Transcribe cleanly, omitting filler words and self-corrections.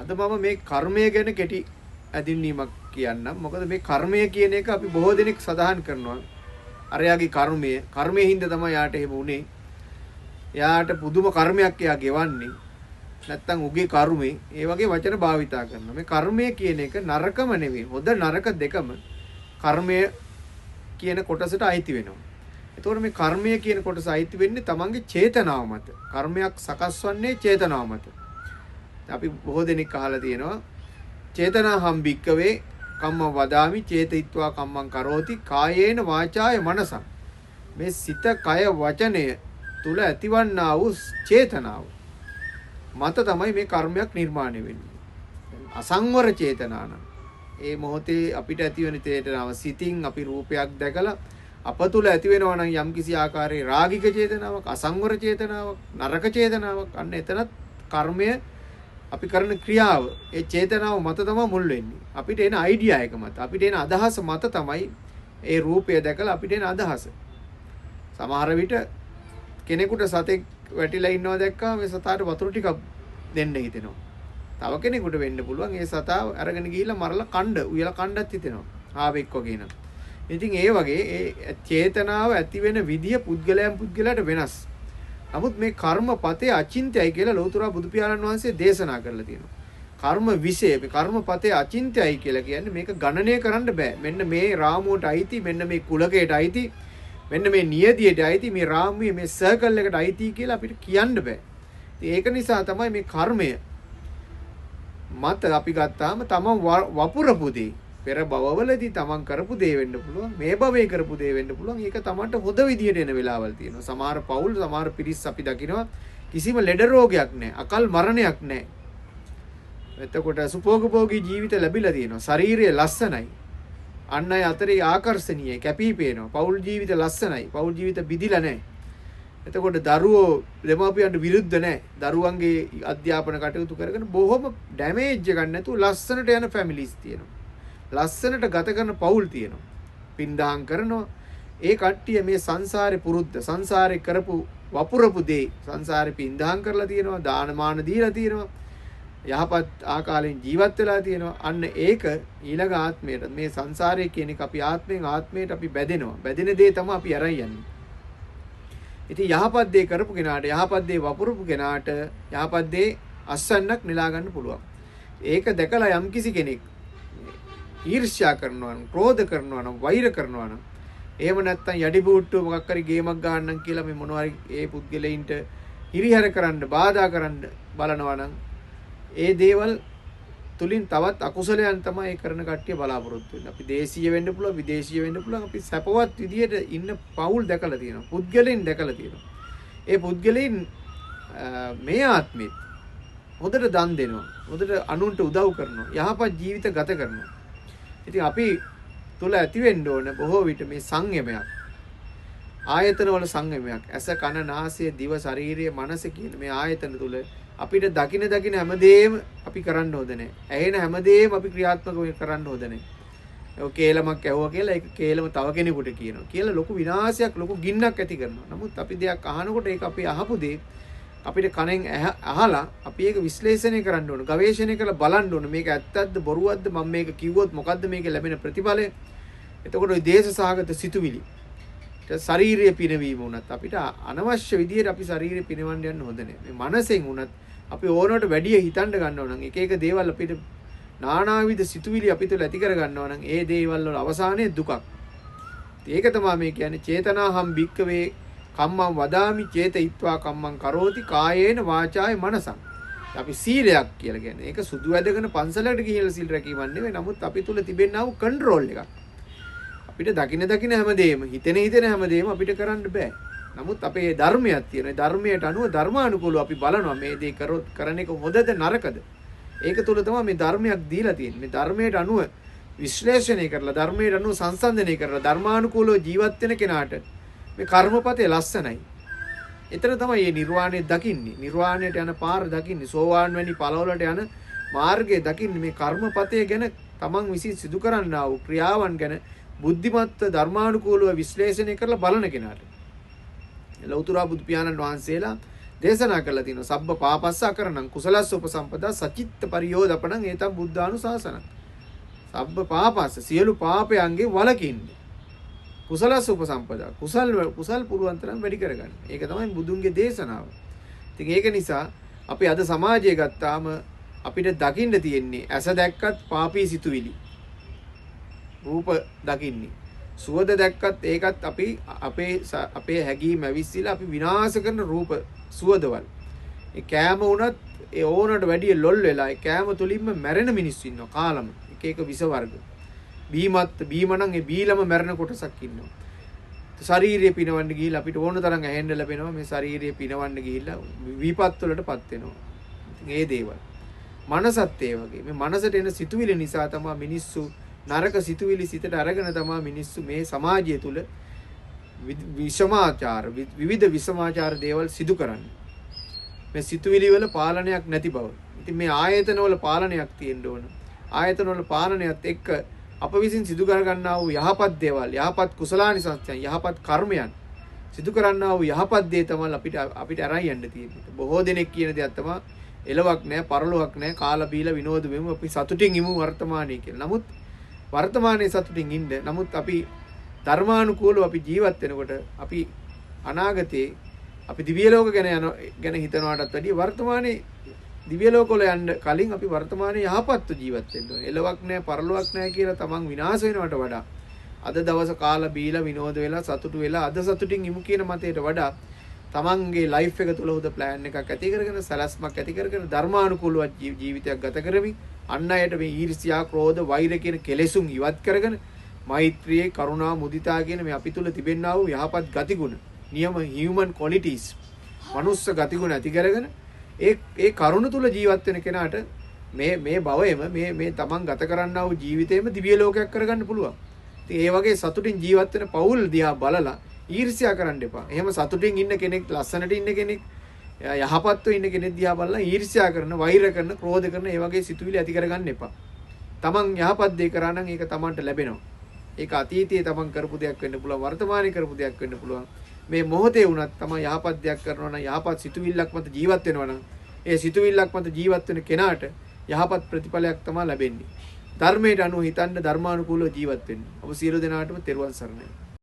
අද මම මේ කර්මය ගැන කෙටි ඇදින්වීමක් කියන්නම්. මොකද මේ කර්මය කියන එක අපි බොහෝ දෙනෙක් සඳහන් කරනවා. අරයාගේ කර්මයේ හින්දා තමයි යාට එහෙම උනේ. යාට පුදුම කර්මයක් එයා ගෙවන්නේ. නැත්තම් උගේ කර්මේ ඒ වගේ වචන භාවිතා කරනවා. මේ කර්මය කියන එක නරකම නෙවෙයි. හොඳ නරක දෙකම කර්මය කියන කොටසට අයිති වෙනවා. එතකොට මේ කර්මය කියන කොටස අයිති වෙන්නේ තමන්ගේ චේතනාව මත. කර්මයක් සකස් වන්නේ චේතනාව මත. අපි බොහෝ දෙනෙක් අහලා තියෙනවා චේතනාහම් භික්කවේ කම්ම වදාමි චේතයිත්වා කම්මං කරෝති කායේන වාචාය මනසං. මේ සිත කය වචනය තුල ඇතිවන්නා වූ චේතනාව මත තමයි මේ කර්මයක් නිර්මාණය වෙන්නේ. අසංවර චේතනාන ඒ මොහොතේ අපිට ඇති වෙන චේතනාව සිතින් අපි රූපයක් දැකලා අප තුල ඇති වෙනවා නම් යම්කිසි ආකාරයේ රාගික චේතනාවක්, අසංවර චේතනාවක්, නරක චේතනාවක්, අන්න එතනත් කර්මය අපි කරන ක්‍රියාව ඒ චේතනාව මත තමයි මුල් වෙන්නේ. අපිට එන අයිඩියා එක මත, අපිට එන අදහස මත තමයි ඒ රූපය දැකලා අපිට එන අදහස. සමහර විට කෙනෙකුට සතෙක් වැටිලා ඉන්නවා දැක්කම මේ සතාට වතුර ටිකක් දෙන්න හිතෙනවා. තව කෙනෙකුට වෙන්න පුළුවන් ඒ සතාව අරගෙන ගිහිල්ලා මරලා කණ්ඩ උයලා කණ්ඩත් හිතෙනවා. ආවෙක් වගේ නම්. ඉතින් ඒ වගේ ඒ චේතනාව ඇති වෙන විදිය පුද්ගලයාට වෙනස්. නමුත් මේ කර්මපතේ අචින්ත්‍යයි කියලා ලෞතර බුදු පියාණන් වහන්සේ දේශනා කරලා තියෙනවා. කර්ම විශේෂ මේ කර්මපතේ අචින්ත්‍යයි කියලා කියන්නේ මේක ගණනය කරන්න බෑ. මෙන්න මේ රාමුවට අයිති, මෙන්න මේ කුලකයට අයිති, මෙන්න මේ නියතියට අයිති, මේ රාමුවේ මේ සර්කල් එකට අයිති කියලා අපිට කියන්න බෑ. ඉතින් ඒක නිසා තමයි මේ කර්මය මත අපි ගත්තාම තමන් වපුරපු දේ පෙර භවවලදී තමන් කරපු දේ වෙන්න පුළුවන්, මේ භවයේ කරපු දේ වෙන්න පුළුවන්. ඒක තමන්ට හොඳ විදියට එන වෙලාවල් තියෙනවා. සමහර පවුල්, සමහර පිරිස් අපි දකිනවා කිසිම ලෙඩ රෝගයක් නැහැ, අකල් මරණයක් නැහැ. එතකොට සුභෝගභෝගී ජීවිත ලැබිලා තියෙනවා. ශාරීරිය ලස්සනයි. අන් අය අතරේ ආකර්ශනීයයි, කැපී පේනවා. පවුල් ජීවිත ලස්සනයි. පවුල් ජීවිත බිදිලා නැහැ. එතකොට දරුවෝ දෙමාපියන්ට විරුද්ධ නැහැ. දරුවන්ගේ අධ්‍යාපන කටයුතු කරගෙන බොහොම ඩැමේජ් එකක් නැතුව ලස්සනට යන ෆැමිලිස් තියෙනවා. ලස්සනට ගත කරන පවුල් තියෙනවා. පින්දහම් කරනවා. ඒ කට්ටිය මේ සංසාරේ පුරුද්ද, සංසාරේ කරපු වපුරපු දේ සංසාරේ පින්දහම් කරලා තියෙනවා, දානමාන දීලා තියෙනවා, යහපත් ආකාරයෙන් ජීවත් වෙලා තියෙනවා. අන්න ඒක ඊළඟ ආත්මයට මේ සංසාරයේ කියන එක අපි ආත්මයෙන් ආත්මයට අපි බැදෙනවා. බැදෙන දේ තමයි අපි අරන් යන්නේ. ඉතින් යහපත් දේ කරපු කෙනාට, යහපත් දේ වපුරපු කෙනාට යහපත් දේ අස්සන්නක් නෙලා ගන්න පුළුවන්. ඒක දැකලා යම්කිසි කෙනෙක් ඊර්ෂ්‍යා කරනවා නම්, ක්‍රෝධ කරනවා නම්, වෛර කරනවා නම්, එහෙම නැත්නම් යටිබූට්ටු මොකක් හරි ගේමක් ගන්නම් කියලා මේ මොනවා හරි ඒ පුද්ගලයින්ට හිරිහැර කරන්න, බාධා කරන්න බලනවා නම් ඒ දේවල් තුලින් තවත් අකුසලයන් තමයි කරන කට්ටිය බලාපොරොත්තු වෙන්නේ. අපි දේශීය වෙන්න පුළුවන්, විදේශීය වෙන්න පුළුවන්. අපි සැපවත් විදියට ඉන්න පවුල් දැකලා තියෙනවා. පුද්ගලයන් දැකලා තියෙනවා. ඒ පුද්ගලයන් මේ ආත්මෙත් හොඳට දන් දෙනවා. හොඳට අනුන්ට උදව් කරනවා. යහපත් ජීවිත ගත කරනවා. ඉතින් අපි තුල ඇති වෙන්න ඕන බොහෝ විට මේ සංයමයක්. ආයතන වල සංයමයක්. ඇස, කන, නාසය, දිව, ශරීරය, මනස කියන මේ ආයතන තුල අපිට දකින හැමදේම අපි කරන්න හොඳ නැහැ. ඇහෙන හැමදේම අපි ක්‍රියාත්මක කරන්න හොඳ නැහැ. ඒක කේලමක් ඇහුවා කියලා ඒක කේලම තව කෙනෙකුට කියනවා. කියලා ලොකු විනාශයක්, ලොකු ගින්නක් ඇති කරනවා. නමුත් අපි දෙයක් අහනකොට ඒක අපි අහපු දේ අපිට කනෙන් අහලා අපි ඒක විශ්ලේෂණය කරන්න ඕන, ගවේෂණය කරලා බලන්න ඕන. මේක ඇත්තක්ද බොරුවක්ද, මම මේක කිව්වොත් මොකද්ද මේක ලැබෙන ප්‍රතිඵලය? එතකොට ওই දේශසහගත සිතුවිලි ශාරීරිය පිනවීම වුණත් අපිට අනවශ්‍ය විදියට අපි ශාරීරිය පිනවන්න යන්න හොඳ නැහැ. මේ මනසෙන් වුණත් අපි ඕනකට වැඩිය හිතන්න ගන්නවා නම් එක එක දේවල් අපිට නානාවිධ සිතුවිලි අපි තුළ ඇති කර ගන්නවා නම් ඒ දේවල් වල අවසානයේ දුකක්. ඒක තමයි මේ කියන්නේ චේතනාහම් භික්කවේ කම්මං වදාමි චේතයිත්වා කම්මං කරෝති කායේන වාචාය මනසං. අපි සීලයක් කියලා කියන්නේ. ඒක සුදු වැදගෙන පන්සලකට ගිහිල්ලා සීල් රැකීමක් නෙවෙයි. නමුත් අපි තුල තිබෙනා වූ කන්ට්‍රෝල් එකක්. අපිට දකින හැමදේම, හිතෙන හැමදේම අපිට කරන්න බෑ. නමුත් අපේ ධර්මයක් තියෙනවා. ධර්මයට අනුව ධර්මානුකූලව අපි බලනවා මේ දේ කරොත් කරන එක හොඳද නරකද. ඒක තුල තමයි මේ ධර්මයක් දීලා තියෙන්නේ. මේ ධර්මයට අනුව විශ්ලේෂණය කරලා, ධර්මයට අනුව සංසන්දනය කරලා ධර්මානුකූලව ජීවත් වෙන කෙනාට මේ කර්මපතේ ලස්සනයි. එතන තමයි මේ නිර්වාණය දකින්නේ. නිර්වාණයට යන පාර දකින්නේ. සෝවාන් වැනි ඵලවලට යන මාර්ගය දකින්නේ මේ කර්මපතේ ගැන තමන් විසින් සිදු කරන්නා වූ ක්‍රියාවන් ගැන බුද්ධිමත්ව ධර්මානුකූලව විශ්ලේෂණය කරලා බලන කෙනාට. ලෞතර බුදු පියාණන් වහන්සේලා දේශනා කළා තියෙනවා. සබ්බ පාපස්ස අකරණං කුසලස්ස උපසම්පදා සචිත්ත පරියෝදපණං ඒතම් බුද්ධානුශාසනං. සබ්බ පාපස්ස සියලු පාපයන්ගේ වළකින්නේ. කුසලස්ස උපසම්පදා කුසල් පුරුවන් තරම් වැඩි කරගන්න. ඒක තමයි බුදුන්ගේ දේශනාව. ඉතින් ඒක නිසා අපි අද සමාජයේ ගත්තාම අපිට දකින්න තියෙන්නේ ඇස දැක්කත් පාපී සිතුවිලි. රූප දකින්නේ. සුවද දැක්කත් ඒකත් අපි අපේ හැඟීම් ඇවිස්සීලා අපි විනාශ කරන රූප සුවදවල්. ඒ කෑම වුණත් ඒ ඕනට වැඩිය ලොල් වෙලා ඒ කෑම තුලින්ම මැරෙන මිනිස්සු ඉන්නවා කාලම. එක එක විස වර්ග. බීම නම් ඒ බීලම මැරෙන කොටසක් ඉන්නවා. ශාරීරිය පිනවන්න ගිහිල්ලා අපිට ඕන තරම් ඇහෙන්න ලැබෙනවා මේ ශාරීරිය පිනවන්න ගිහිල්ලා විපත් වලටපත් වෙනවා. ඉතින් ඒ දේවල්. මනසත් ඒ වගේ. මේ මනසට එන සිතුවිලි නිසා තමයි මිනිස්සු නරක සිතුවිලි සිතට අරගෙන තමයි මිනිස්සු මේ සමාජය තුල විවිධ විෂමාචාර දේවල් සිදු කරන්නේ. මේ සිතුවිලි වල පාලනයක් නැති බව. ඉතින් මේ ආයතන වල පාලනයක් තියෙන්න ඕන. ආයතන වල පාලනයත් එක්ක අප විසින් සිදු කර ගන්නා වූ යහපත් දේවල්, යහපත් කුසලානිසංසයන්, යහපත් කර්මයන් සිදු කරන්නා වූ යහපත් දේ තමයි අපිට අරන් යන්න තියෙන්නේ. බොහෝ දෙනෙක් කියන දෙයක් තමයි එලවක් නැහැ, පරලොවක් නැහැ, කාලා බීලා විනෝද වෙමු, අපි සතුටින් ඉමු වර්තමානයේ කියලා. නමුත් වර්තමානයේ සතුටින් ඉන්න. නමුත් අපි ධර්මානුකූලව අපි ජීවත් වෙනකොට අපි අනාගතේ අපි දිව්‍ය ලෝක ගැන හිතනවාටත් වැඩිය වර්තමානයේ දිව්‍ය ලෝක වල යන්න කලින් අපි වර්තමානයේ යහපත්ව ජීවත් වෙන්න ඕනේ. එලවක් නැහැ, පරලොවක් නැහැ කියලා තමන් විනාශ වෙනවට වඩා අද දවස කාලා බීලා විනෝද වෙලා සතුටු වෙලා අද සතුටින් ඉමු කියන මතයට වඩා තමන්ගේ ලයිෆ් එක තුල උද ප්ලෑන් එකක් ඇති කරගෙන සලස්මක් ඇති කරගෙන ධර්මානුකූලව ජීවිතයක් ගත කරමින් අන් අයට මේ ඊර්ෂ්‍යා, ක්‍රෝධ, වෛර කියන කෙලෙසුන් ඉවත් කරගෙන මෛත්‍රියේ, කරුණා, මුදිතා කියන මේ අපි තුල තිබෙනා වූ යහපත් ගතිගුණ, නියම human qualities, මනුස්ස ගතිගුණ ඇති කරගෙන ඒ කරුණ තුල ජීවත් වෙන කෙනාට මේ භවයේම මේ තමන් ගත කරන්නා වූ ජීවිතේම දිව්‍ය ලෝකයක් කරගන්න පුළුවන්. ඉතින් ඒ වගේ සතුටින් ජීවත් වෙන පෞල් දිහා බලලා ඊර්ෂ්‍යා කරන්න එපා. එහෙම සතුටින් ඉන්න කෙනෙක්, ලස්සනට ඉන්න කෙනෙක්, යහපත්ව ඉන්න කෙනෙක් දිහා බලලා ඊර්ෂ්‍යා කරන, වෛර කරන, ක්‍රෝධ කරන ඒ වගේ සිතුවිලි ඇති කරගන්න එපා. තමන් යහපත් දේ කරා නම් ඒක තමන්ට ලැබෙනවා. ඒක අතීතයේ තමන් කරපු දෙයක් වෙන්න පුළුවන්, වර්තමානයේ කරපු දෙයක් වෙන්න පුළුවන්. මේ මොහොතේ වුණත් තමන් යහපත් දෙයක් කරනවා නම්, යහපත් සිතුවිල්ලක් මත ජීවත් වෙනවා නම්, ඒ සිතුවිල්ලක් මත ජීවත් වෙන කෙනාට යහපත් ප්‍රතිඵලයක් තමයි ලැබෙන්නේ. ධර්මයට අනුව හිතන්න, ධර්මානුකූලව ජීවත් වෙන්න. ඔබ සියලු දෙනාටම තෙරුවන් සරණයි.